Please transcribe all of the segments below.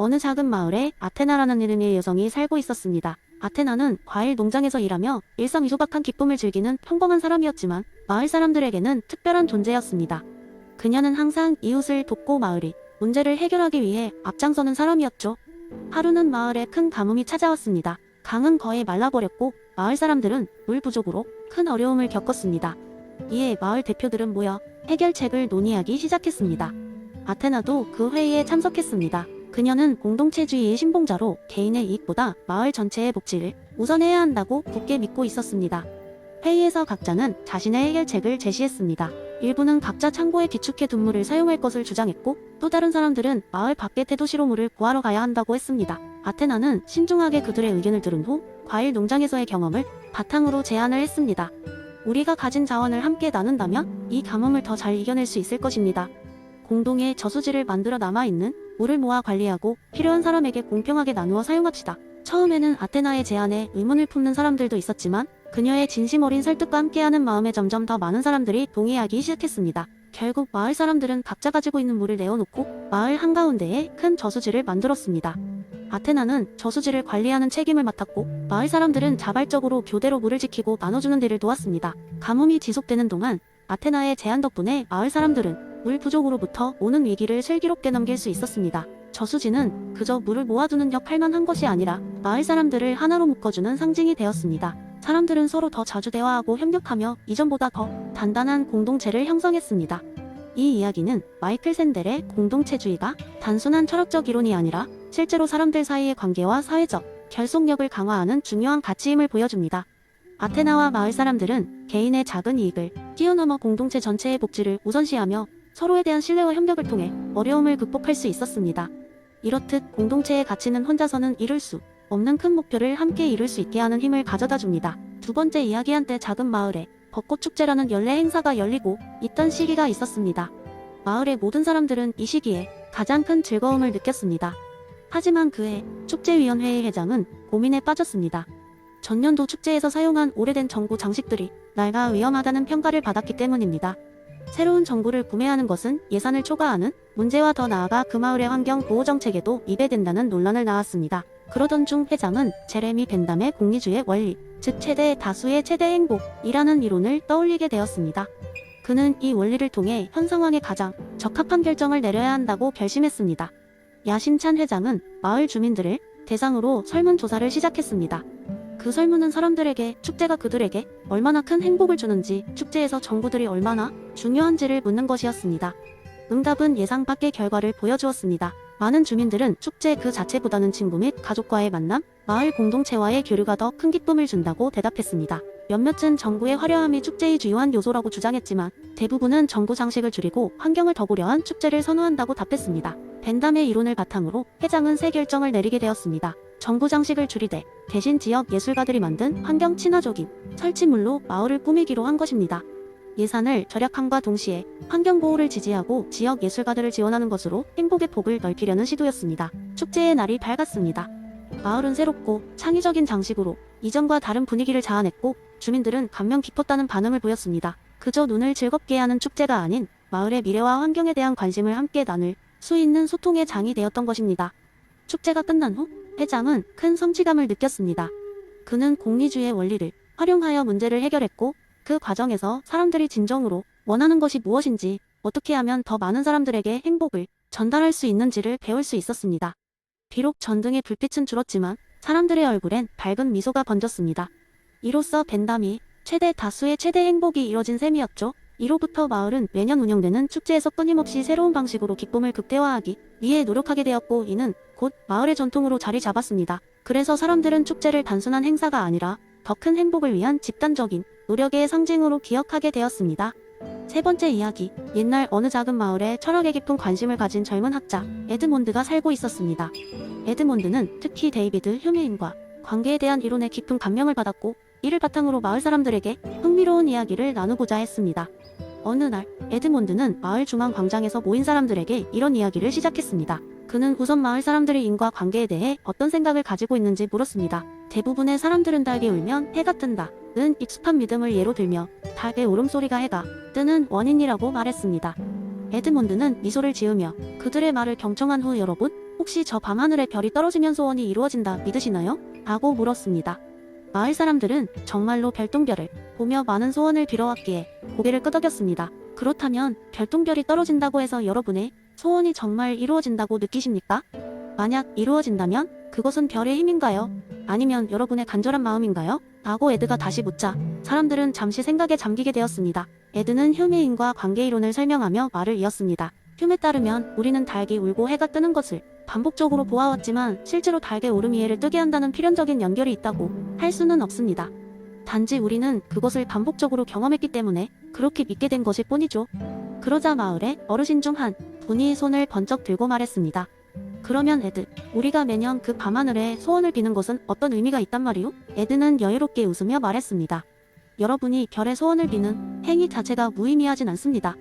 어느 작은 마을에 아테나라는 이름의 여성이 살고 있었습니다. 아테나는 과일 농장에서 일하며 일상소박한 기쁨을 즐기는 평범한 사람이었지만 마을 사람들에게는 특별한 존재였습니다. 그녀는 항상 이웃을 돕고 마을이 문제를 해결하기 위해 앞장서는 사람이었죠. 하루는 마을에 큰 가뭄이 찾아왔습니다. 강은 거의 말라버렸고 마을 사람들은 물 부족으로 큰 어려움을 겪었습니다. 이에 마을 대표들은 모여 해결책을 논의하기 시작했습니다. 아테나도 그 회의에 참석했습니다. 그녀는 공동체주의의 신봉자로 개인의 이익보다 마을 전체의 복지를 우선해야 한다고 굳게 믿고 있었습니다. 회의에서 각자는 자신의 해결책을 제시했습니다. 일부는 각자 창고에 비축해 둔 물을 사용할 것을 주장했고 또 다른 사람들은 마을 밖에 대도시로 물을 구하러 가야 한다고 했습니다. 아테나는 신중하게 그들의 의견을 들은 후 과일 농장에서의 경험을 바탕으로 제안을 했습니다. 우리가 가진 자원을 함께 나눈다면 이 가뭄을 더 잘 이겨낼 수 있을 것입니다. 공동의 저수지를 만들어 남아있는 물을 모아 관리하고 필요한 사람에게 공평하게 나누어 사용합시다. 처음에는 아테나의 제안에 의문을 품는 사람들도 있었지만 그녀의 진심 어린 설득과 함께하는 마음에 점점 더 많은 사람들이 동의하기 시작했습니다. 결국 마을 사람들은 각자 가지고 있는 물을 내어놓고 마을 한가운데에 큰 저수지를 만들었습니다. 아테나는 저수지를 관리하는 책임을 맡았고 마을 사람들은 자발적으로 교대로 물을 지키고 나눠주는 일을 도왔습니다. 가뭄이 지속되는 동안 아테나의 제안 덕분에 마을 사람들은 물 부족으로부터 오는 위기를 슬기롭게 넘길 수 있었습니다. 저수지는 그저 물을 모아두는 역할만 한 것이 아니라 마을 사람들을 하나로 묶어주는 상징이 되었습니다. 사람들은 서로 더 자주 대화하고 협력하며 이전보다 더 단단한 공동체를 형성했습니다. 이 이야기는 마이클 샌델의 공동체주의가 단순한 철학적 이론이 아니라 실제로 사람들 사이의 관계와 사회적 결속력을 강화하는 중요한 가치임을 보여줍니다. 아테나와 마을 사람들은 개인의 작은 이익을 뛰어넘어 공동체 전체의 복지를 우선시하며 서로에 대한 신뢰와 협력을 통해 어려움을 극복할 수 있었습니다. 이렇듯 공동체의 가치는 혼자서는 이룰 수 없는 큰 목표를 함께 이룰 수 있게 하는 힘을 가져다 줍니다. 두 번째 이야기. 한때 작은 마을에 벚꽃축제라는 연례 행사가 열리고 있던 시기가 있었습니다. 마을의 모든 사람들은 이 시기에 가장 큰 즐거움을 느꼈습니다. 하지만 그해 축제위원회의 회장은 고민에 빠졌습니다. 전년도 축제에서 사용한 오래된 전구 장식들이 낡아 위험하다는 평가를 받았기 때문입니다. 새로운 전구를 구매하는 것은 예산을 초과하는 문제와 더 나아가 그 마을의 환경 보호 정책에도 위배된다는 논란을 낳았습니다. 그러던 중 회장은 제레미 벤담의 공리주의 원리, 즉 최대 다수의 최대 행복이라는 이론을 떠올리게 되었습니다. 그는 이 원리를 통해 현 상황에 가장 적합한 결정을 내려야 한다고 결심했습니다. 야심찬 회장은 마을 주민들을 대상으로 설문조사를 시작했습니다. 그 설문은 사람들에게 축제가 그들에게 얼마나 큰 행복을 주는지, 축제에서 정부들이 얼마나 중요한지를 묻는 것이었습니다. 응답은 예상 밖의 결과를 보여주었습니다. 많은 주민들은 축제 그 자체보다는 친구 및 가족과의 만남, 마을 공동체와의 교류가 더 큰 기쁨을 준다고 대답했습니다. 몇몇은 정부의 화려함이 축제의 주요한 요소라고 주장했지만 대부분은 정부 장식을 줄이고 환경을 더 고려한 축제를 선호한다고 답했습니다. 벤담의 이론을 바탕으로 회장은 새 결정을 내리게 되었습니다. 정부 장식을 줄이되 대신 지역 예술가들이 만든 환경 친화적인 설치물로 마을을 꾸미기로 한 것입니다. 예산을 절약함과 동시에 환경보호를 지지하고 지역 예술가들을 지원하는 것으로 행복의 폭을 넓히려는 시도였습니다. 축제의 날이 밝았습니다. 마을은 새롭고 창의적인 장식으로 이전과 다른 분위기를 자아냈고 주민들은 감명 깊었다는 반응을 보였습니다. 그저 눈을 즐겁게 하는 축제가 아닌 마을의 미래와 환경에 대한 관심을 함께 나눌 수 있는 소통의 장이 되었던 것입니다. 축제가 끝난 후 회장은 큰 성취감을 느꼈습니다. 그는 공리주의 원리를 활용하여 문제를 해결했고 그 과정에서 사람들이 진정으로 원하는 것이 무엇인지, 어떻게 하면 더 많은 사람들에게 행복을 전달할 수 있는지를 배울 수 있었습니다. 비록 전등의 불빛은 줄었지만 사람들의 얼굴엔 밝은 미소가 번졌습니다. 이로써 벤담이 최대 다수의 최대 행복이 이뤄진 셈이었죠. 이로부터 마을은 매년 운영되는 축제에서 끊임없이 새로운 방식으로 기쁨을 극대화하기 위해 노력하게 되었고 이는 곧 마을의 전통으로 자리 잡았습니다. 그래서 사람들은 축제를 단순한 행사가 아니라 더 큰 행복을 위한 집단적인 노력의 상징으로 기억하게 되었습니다. 세 번째 이야기. 옛날 어느 작은 마을에 철학에 깊은 관심을 가진 젊은 학자 에드몬드가 살고 있었습니다. 에드몬드는 특히 데이비드 휴메인과 관계에 대한 이론에 깊은 감명을 받았고 이를 바탕으로 마을 사람들에게 흥미로운 이야기를 나누고자 했습니다. 어느 날 에드몬드는 마을 중앙 광장에서 모인 사람들에게 이런 이야기를 시작했습니다. 그는 우선 마을 사람들이 인과 관계에 대해 어떤 생각을 가지고 있는지 물었습니다. 대부분의 사람들은 닭이 울면 해가 뜬다는 익숙한 믿음을 예로 들며 닭의 울음소리가 해가 뜨는 원인이라고 말했습니다. 에드몬드는 미소를 지으며 그들의 말을 경청한 후 여러분, 혹시 저 밤하늘에 별이 떨어지면 소원이 이루어진다 믿으시나요? 라고 물었습니다. 마을 사람들은 정말로 별똥별을 보며 많은 소원을 빌어왔기에 고개를 끄덕였습니다. 그렇다면 별똥별이 떨어진다고 해서 여러분의 소원이 정말 이루어진다고 느끼십니까? 만약 이루어진다면 그것은 별의 힘인가요? 아니면 여러분의 간절한 마음인가요? 라고 에드가 다시 묻자 사람들은 잠시 생각에 잠기게 되었습니다. 에드는 휴메인과 관계이론을 설명하며 말을 이었습니다. 흉에 따르면 우리는 닭이 울고 해가 뜨는 것을 반복적으로 보아왔지만 실제로 닭의 울음이 해를 뜨게 한다는 필연적인 연결이 있다고 할 수는 없습니다. 단지 우리는 그것을 반복적으로 경험했기 때문에 그렇게 믿게 된 것일 뿐이죠. 그러자 마을의 어르신 중 한 분이 손을 번쩍 들고 말했습니다. 그러면 에드, 우리가 매년 그 밤하늘에 소원을 비는 것은 어떤 의미가 있단 말이오? 에드는 여유롭게 웃으며 말했습니다. 여러분이 별의 소원을 비는 행위 자체가 무의미하진 않습니다.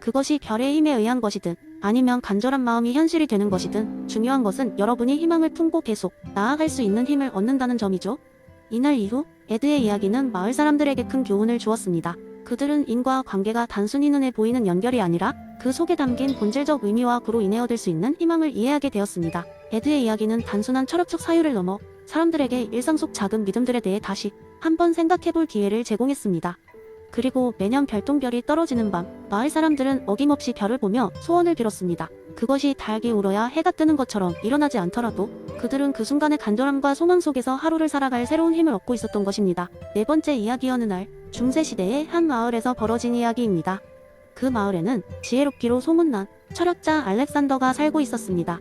그것이 별의 힘에 의한 것이든 아니면 간절한 마음이 현실이 되는 것이든 중요한 것은 여러분이 희망을 품고 계속 나아갈 수 있는 힘을 얻는다는 점이죠. 이날 이후 에드의 이야기는 마을 사람들에게 큰 교훈을 주었습니다. 그들은 인과 관계가 단순히 눈에 보이는 연결이 아니라 그 속에 담긴 본질적 의미와 그로 인해 얻을 수 있는 희망을 이해하게 되었습니다. 에드의 이야기는 단순한 철학적 사유를 넘어 사람들에게 일상 속 작은 믿음들에 대해 다시 한번 생각해볼 기회를 제공했습니다. 그리고 매년 별똥별이 떨어지는 밤, 마을 사람들은 어김없이 별을 보며 소원을 빌었습니다. 그것이 닭이 울어야 해가 뜨는 것처럼 일어나지 않더라도 그들은 그 순간의 간절함과 소망 속에서 하루를 살아갈 새로운 힘을 얻고 있었던 것입니다. 네 번째 이야기 어느 날, 중세시대의 한 마을에서 벌어진 이야기입니다. 그 마을에는 지혜롭기로 소문난 철학자 알렉산더가 살고 있었습니다.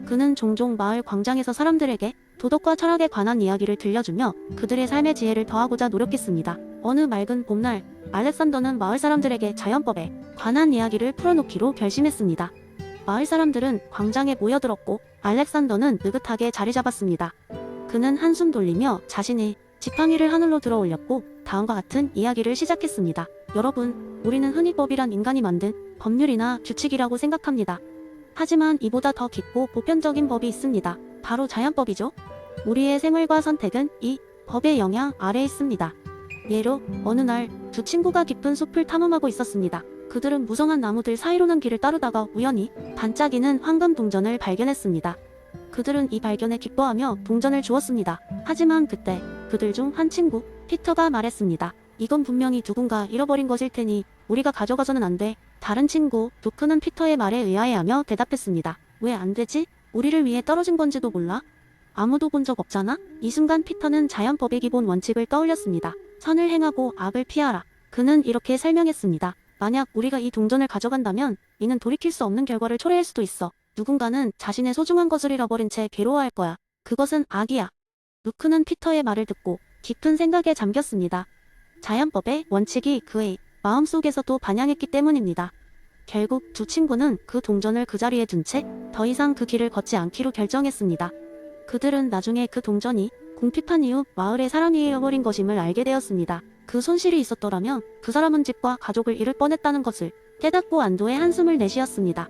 그는 종종 마을 광장에서 사람들에게 도덕과 철학에 관한 이야기를 들려주며 그들의 삶의 지혜를 더하고자 노력했습니다. 어느 맑은 봄날, 알렉산더는 마을 사람들에게 자연법에 관한 이야기를 풀어놓기로 결심했습니다. 마을 사람들은 광장에 모여들었고 알렉산더는 느긋하게 자리 잡았습니다. 그는 한숨 돌리며 자신의 지팡이를 하늘로 들어 올렸고 다음과 같은 이야기를 시작했습니다. 여러분, 우리는 흔히 법이란 인간이 만든 법률이나 규칙이라고 생각합니다. 하지만 이보다 더 깊고 보편적인 법이 있습니다. 바로 자연법이죠. 우리의 생활과 선택은 이 법의 영향 아래에 있습니다. 예로 어느 날 두 친구가 깊은 숲을 탐험하고 있었습니다. 그들은 무성한 나무들 사이로는 길을 따르다가 우연히 반짝이는 황금 동전을 발견했습니다. 그들은 이 발견에 기뻐하며 동전을 주었습니다. 하지만 그때 그들 중 한 친구, 피터가 말했습니다. 이건 분명히 누군가 잃어버린 것일 테니 우리가 가져가서는 안 돼. 다른 친구, 루크는 피터의 말에 의아해하며 대답했습니다. 왜 안 되지? 우리를 위해 떨어진 건지도 몰라? 아무도 본 적 없잖아? 이 순간 피터는 자연법의 기본 원칙을 떠올렸습니다. 선을 행하고 악을 피하라. 그는 이렇게 설명했습니다. 만약 우리가 이 동전을 가져간다면 이는 돌이킬 수 없는 결과를 초래할 수도 있어. 누군가는 자신의 소중한 것을 잃어버린 채 괴로워할 거야. 그것은 악이야. 루크는 피터의 말을 듣고 깊은 생각에 잠겼습니다. 자연법의 원칙이 그의 마음속에서도 반영했기 때문입니다. 결국 두 친구는 그 동전을 그 자리에 둔 채 더 이상 그 길을 걷지 않기로 결정했습니다. 그들은 나중에 그 동전이 궁핍한 이후 마을의 사람이 잃어버린 것임을 알게 되었습니다. 그 손실이 있었더라면 그 사람은 집과 가족을 잃을 뻔했다는 것을 깨닫고 안도의 한숨을 내쉬었습니다.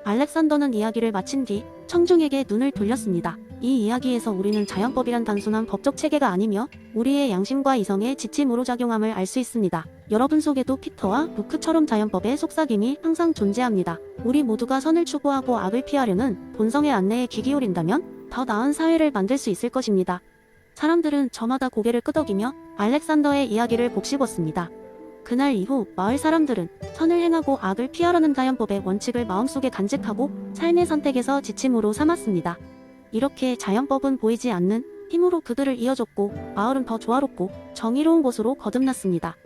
알렉산더는 이야기를 마친 뒤 청중에게 눈을 돌렸습니다. 이 이야기에서 우리는 자연법이란 단순한 법적 체계가 아니며 우리의 양심과 이성의 지침으로 작용함을 알 수 있습니다. 여러분 속에도 피터와 루크처럼 자연법의 속삭임이 항상 존재합니다. 우리 모두가 선을 추구하고 악을 피하려는 본성의 안내에 귀 기울인다면 더 나은 사회를 만들 수 있을 것입니다. 사람들은 저마다 고개를 끄덕이며 알렉산더의 이야기를 곱씹었습니다. 그날 이후 마을 사람들은 선을 행하고 악을 피하려는 자연법의 원칙을 마음속에 간직하고 삶의 선택에서 지침으로 삼았습니다. 이렇게 자연법은 보이지 않는 힘으로 그들을 이어줬고 마을은 더 조화롭고 정의로운 곳으로 거듭났습니다.